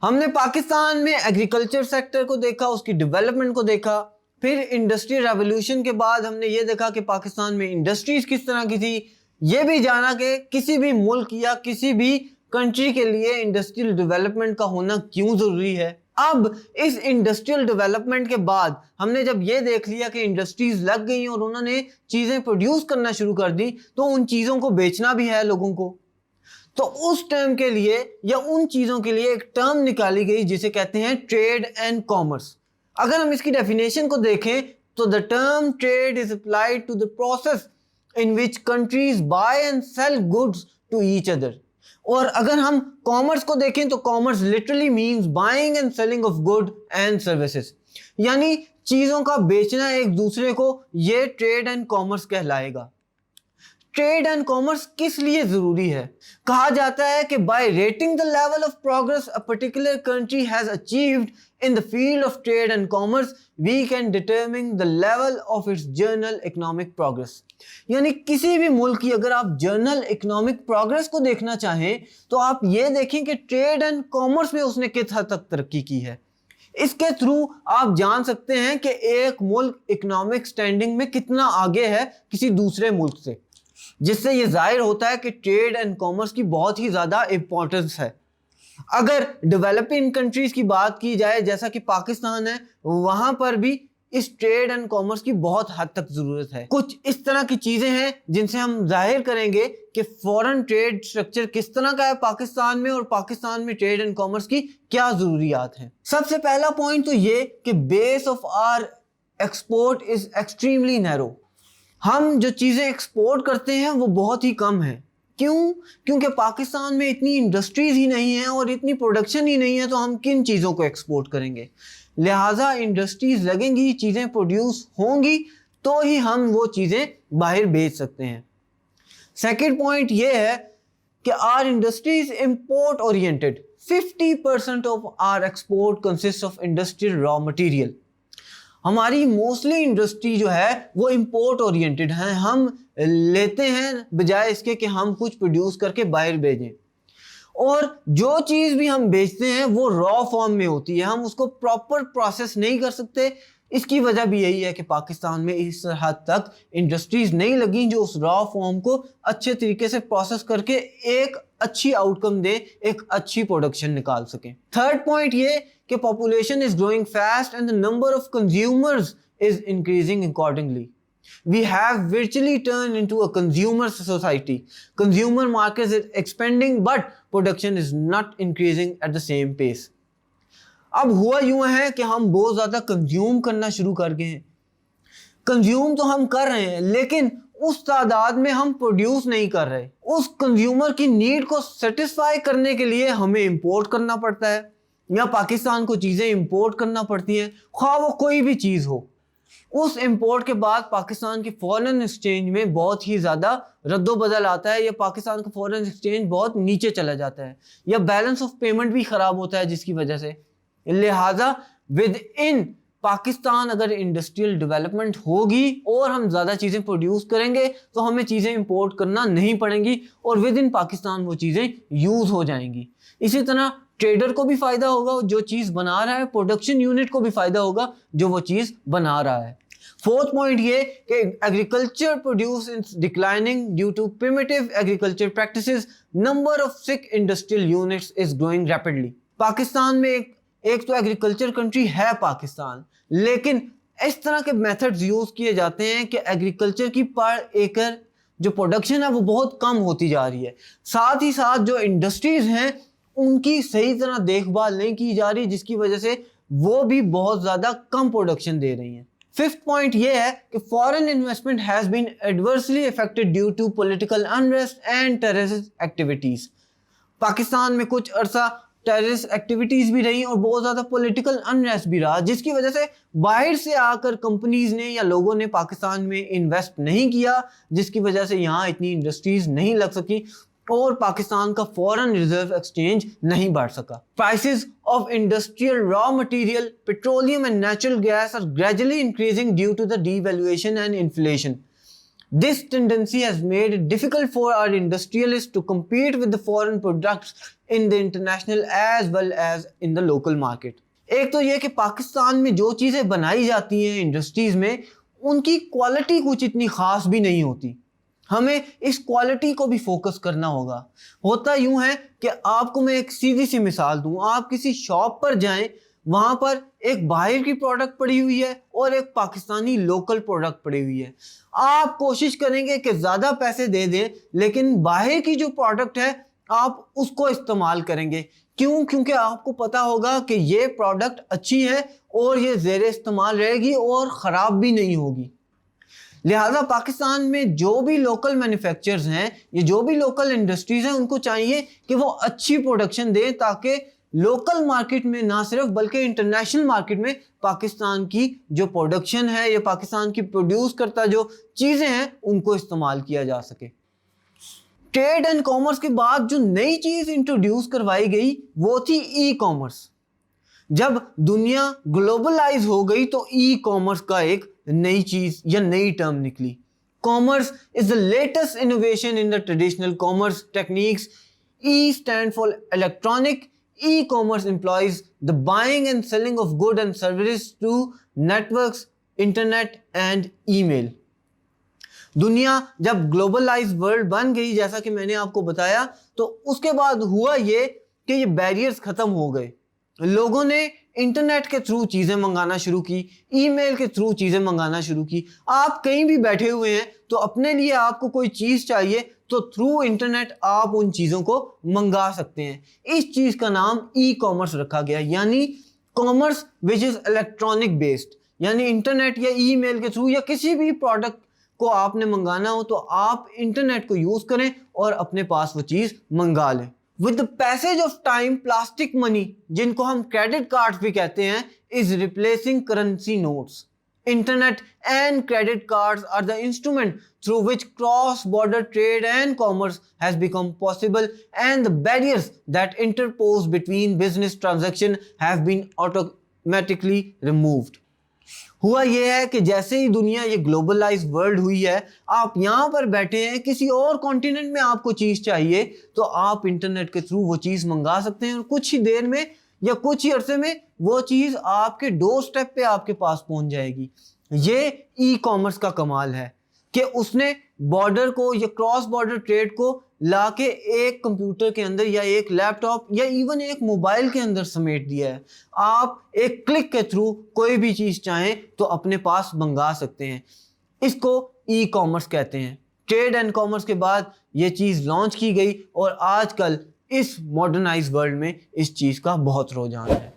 ہم نے پاکستان میں ایگریکلچر سیکٹر کو دیکھا، اس کی ڈیولپمنٹ کو دیکھا، پھر انڈسٹریل ریولوشن کے بعد ہم نے یہ دیکھا کہ پاکستان میں انڈسٹریز کس طرح کی تھی، یہ بھی جانا کہ کسی بھی ملک یا کسی بھی کنٹری کے لیے انڈسٹریل ڈیولپمنٹ کا ہونا کیوں ضروری ہے۔ اب اس انڈسٹریل ڈیولپمنٹ کے بعد ہم نے جب یہ دیکھ لیا کہ انڈسٹریز لگ گئی اور انہوں نے چیزیں پروڈیوس کرنا شروع کر دی، تو ان چیزوں کو بیچنا بھی ہے لوگوں کو، تو اس ٹرم کے لیے یا ان چیزوں کے لیے ایک ٹرم نکالی گئی جسے کہتے ہیں ٹریڈ اینڈ کامرس۔ اگر ہم اس کی ڈیفینیشن کو دیکھیں تو the term trade is applied to the process in which countries buy and sell goods to each other۔ اور اگر ہم کامرس کو دیکھیں تو commerce literally means buying and selling of good and services، یعنی چیزوں کا بیچنا ایک دوسرے کو، یہ ٹریڈ اینڈ کامرس کہلائے گا۔ ٹریڈ اینڈ کامرس کس لیے ضروری ہے؟ کہا جاتا ہے کہ by rating the level of progress a particular country has achieved in the field of trade and commerce we can determine the level of its general economic progress. یعنی کسی بھی ملک کی اگر آپ جنرل اکنامک پروگرس کو دیکھنا چاہیں تو آپ یہ دیکھیں کہ ٹریڈ اینڈ کامرس میں اس نے کس حد تک ترقی کی ہے۔ اس کے تھرو آپ جان سکتے ہیں کہ ایک ملک اکنامک سٹینڈنگ میں کتنا آگے ہے کسی دوسرے ملک سے، جس سے یہ ظاہر ہوتا ہے کہ ٹریڈ اینڈ کامرس کی بہت ہی زیادہ امپورٹنس ہے۔ اگر ڈیولپنگ کنٹریز کی بات کی جائے جیسا کہ پاکستان ہے، وہاں پر بھی اس ٹریڈ اینڈ کامرس کی بہت حد تک ضرورت ہے۔ کچھ اس طرح کی چیزیں ہیں جن سے ہم ظاہر کریں گے کہ فورن ٹریڈ سٹرکچر کس طرح کا ہے پاکستان میں، اور پاکستان میں ٹریڈ اینڈ کامرس کی کیا ضروریات ہیں۔ سب سے پہلا پوائنٹ تو یہ کہ base of our export is extremely narrow. ہم جو چیزیں ایکسپورٹ کرتے ہیں وہ بہت ہی کم ہیں۔ کیوں؟ کیونکہ پاکستان میں اتنی انڈسٹریز ہی نہیں ہیں اور اتنی پروڈکشن ہی نہیں ہے، تو ہم کن چیزوں کو ایکسپورٹ کریں گے؟ لہٰذا انڈسٹریز لگیں گی، چیزیں پروڈیوس ہوں گی تو ہی ہم وہ چیزیں باہر بیچ سکتے ہیں۔ سیکنڈ پوائنٹ یہ ہے کہ our industries import oriented. 50% of our export consist of industrial raw material. ہماری موسٹلی انڈسٹری جو ہے وہ امپورٹ اورینٹڈ ہیں، ہم لیتے ہیں بجائے اس کے کہ ہم کچھ پروڈیوس کر کے باہر بھیجیں، اور جو چیز بھی ہم بیچتے ہیں وہ را فارم میں ہوتی ہے، ہم اس کو پراپر پروسیس نہیں کر سکتے۔ اس کی وجہ بھی یہی ہے کہ پاکستان میں اس حد تک انڈسٹریز نہیں لگیں جو اس را فارم کو اچھے طریقے سے پروسیس کر کے ایک اچھی آؤٹ کم دے، ایک اچھی پروڈکشن نکال سکیں۔ تھرڈ پوائنٹ یہ کہ population is growing fast and the number of consumers is increasing accordingly. We have virtually turned into a consumer society. Consumer market is expanding but production is not increasing at the same pace. اب ہوا یوں ہے کہ ہم بہت زیادہ consume کرنا شروع کر گئے ہیں۔ کنزیوم تو ہم کر رہے ہیں لیکن اس تعداد میں ہم پروڈیوس نہیں کر رہے۔ اس کنزیومر کی نیڈ کو سیٹسفائی کرنے کے لیے ہمیں امپورٹ کرنا پڑتا ہے، یا پاکستان کو چیزیں امپورٹ کرنا پڑتی ہیں، خواہ وہ کوئی بھی چیز ہو۔ اس امپورٹ کے بعد پاکستان کے فورن ایکسچینج میں بہت ہی زیادہ رد و بدل آتا ہے، یا پاکستان کا فورن ایکسچینج بہت نیچے چلا جاتا ہے، یا بیلنس آف پیمنٹ بھی خراب ہوتا ہے جس کی وجہ سے۔ لہٰذا ود ان پاکستان اگر انڈسٹریل ڈیولپمنٹ ہوگی اور ہم زیادہ چیزیں پروڈیوس کریں گے تو ہمیں چیزیں امپورٹ کرنا نہیں پڑیں گی، اور ود ان پاکستان وہ چیزیں یوز ہو جائیں گی۔ اسی طرح ٹریڈر کو بھی فائدہ ہوگا جو چیز بنا رہا ہے، پروڈکشن یونٹ کو بھی فائدہ ہوگا جو وہ چیز بنا رہا ہے۔ فورتھ پوائنٹ یہ کہ agriculture produce is declining due to primitive agriculture practices, number of sick industrial units is growing rapidly. Pakistan میں ایک تو ایگریکلچر کنٹری ہے پاکستان، لیکن اس طرح کے میتھڈز یوز کیے جاتے ہیں کہ ایگریکلچر کی پر ایکر جو پروڈکشن ہے وہ بہت کم ہوتی جا رہی ہے، ساتھ ہی ساتھ جو انڈسٹریز ہیں ان کی صحیح طرح دیکھ بھال نہیں کی جا رہی، جس کی وجہ سے وہ بھی بہت زیادہ کم پروڈکشن دے رہی ہیں۔ ففتھ پوائنٹ یہ ہے کہ foreign investment has been adversely affected due to political unrest and terrorist activities. Pakistan میں کچھ عرصہ ٹیررسٹ ایکٹیویٹیز بھی رہی اور بہت زیادہ پولیٹیکل انریسٹ بھی رہا، جس کی وجہ سے باہر سے آ کر کمپنیز نے یا لوگوں نے پاکستان میں انویسٹ نہیں کیا، جس کی وجہ سے یہاں اتنی انڈسٹریز نہیں لگ سکی اور پاکستان کا فورن ریزرو ایکسچینج نہیں بڑھ سکا۔ Prices of industrial raw material, petroleum and natural gas are gradually increasing due to the devaluation and inflation. This tendency has made it difficult for our industrialists to compete with the foreign products in the international as well as in the local market. ایک تو یہ کہ پاکستان میں جو چیزیں بنائی جاتی ہیں انڈسٹریز میں ان کی کوالٹی کچھ اتنی خاص بھی نہیں ہوتی. ہمیں اس کوالٹی کو بھی فوکس کرنا ہوگا. ہوتا یوں ہے کہ آپ کو میں ایک سیدھی سی مثال دوں. آپ کسی شاپ پر جائیں, وہاں پر ایک باہر کی پروڈکٹ پڑی ہوئی ہے اور ایک پاکستانی لوکل پروڈکٹ پڑی ہوئی ہے. آپ کوشش کریں گے کہ زیادہ پیسے دے دیں لیکن باہر کی جو پروڈکٹ ہے آپ اس کو استعمال کریں گے. کیوں؟ کیونکہ آپ کو پتا ہوگا کہ یہ پروڈکٹ اچھی ہے اور یہ زیر استعمال رہے گی اور خراب بھی نہیں ہوگی. لہٰذا پاکستان میں جو بھی لوکل مینوفیکچرز ہیں یا جو بھی لوکل انڈسٹریز ہیں ان کو چاہیے کہ وہ اچھی پروڈکشن دیں تاکہ لوکل مارکیٹ میں نہ صرف بلکہ انٹرنیشنل مارکیٹ میں پاکستان کی جو پروڈکشن ہے یا پاکستان کی پروڈیوس کرتا جو چیزیں ہیں ان کو استعمال کیا جا سکے. ٹریڈ اینڈ کامرس کے بعد جو نئی چیز انٹروڈیوس کروائی گئی وہ تھی ای کامرس. جب دنیا گلوبلائز ہو گئی تو ای کامرس کا ایک نئی چیز یا نئی ٹرم نکلی. Commerce is the latest innovation in the traditional commerce techniques. E stand for electronic. E-commerce employs the buying and selling of goods and services to networks, internet and email. دنیا جب globalise world بن گئی جیسا کہ میں نے آپ کو بتایا تو اس کے بعد ہوا یہ کہ یہ بیریئرز ختم ہو گئے. لوگوں نے انٹرنیٹ کے تھرو چیزیں منگانا شروع کی, ای میل کے تھرو چیزیں منگانا شروع کی. آپ کہیں بھی بیٹھے ہوئے ہیں تو اپنے لیے آپ کو کوئی چیز چاہیے تو تھرو انٹرنیٹ آپ ان چیزوں کو منگا سکتے ہیں. اس چیز کا نام ای کامرس رکھا گیا, یعنی کامرس وچ از الیکٹرانک بیسڈ. یعنی انٹرنیٹ یا ای میل کے تھرو یا کسی بھی پروڈکٹ کو آپ نے منگانا ہو تو آپ انٹرنیٹ کو یوز کریں اور اپنے پاس وہ چیز منگا لیں. With the passage of time, plastic money, جن کو ہم کریڈٹ کارڈ بھی کہتے ہیں, is replacing currency notes. Internet and credit cards are the instrument through which cross-border trade and commerce has become possible, and the barriers that interpose between business transactions have been automatically removed. ہوا یہ ہے کہ جیسے ہی دنیا یہ globalise world ہوئی ہے, آپ یہاں پر بیٹھے ہیں, کسی اور کانٹیننٹ میں آپ کو چیز چاہیے تو آپ انٹرنیٹ کے تھرو وہ چیز منگا سکتے ہیں اور کچھ ہی دیر میں یا کچھ ہی عرصے میں وہ چیز آپ کے ڈور سٹیپ پہ آپ کے پاس پہنچ جائے گی. یہ ای کامرس کا کمال ہے کہ اس نے بارڈر کو یا کراس بارڈر ٹریڈ کو لا کے ایک کمپیوٹر کے اندر یا ایک لیپ ٹاپ یا ایون ایک موبائل کے اندر سمیٹ دیا ہے. آپ ایک کلک کے تھرو کوئی بھی چیز چاہیں تو اپنے پاس منگا سکتے ہیں. اس کو ای کامرس کہتے ہیں. ٹریڈ اینڈ کامرس کے بعد یہ چیز لانچ کی گئی اور آج کل اس ماڈرنائز ورلڈ میں اس چیز کا بہت رجحان ہے.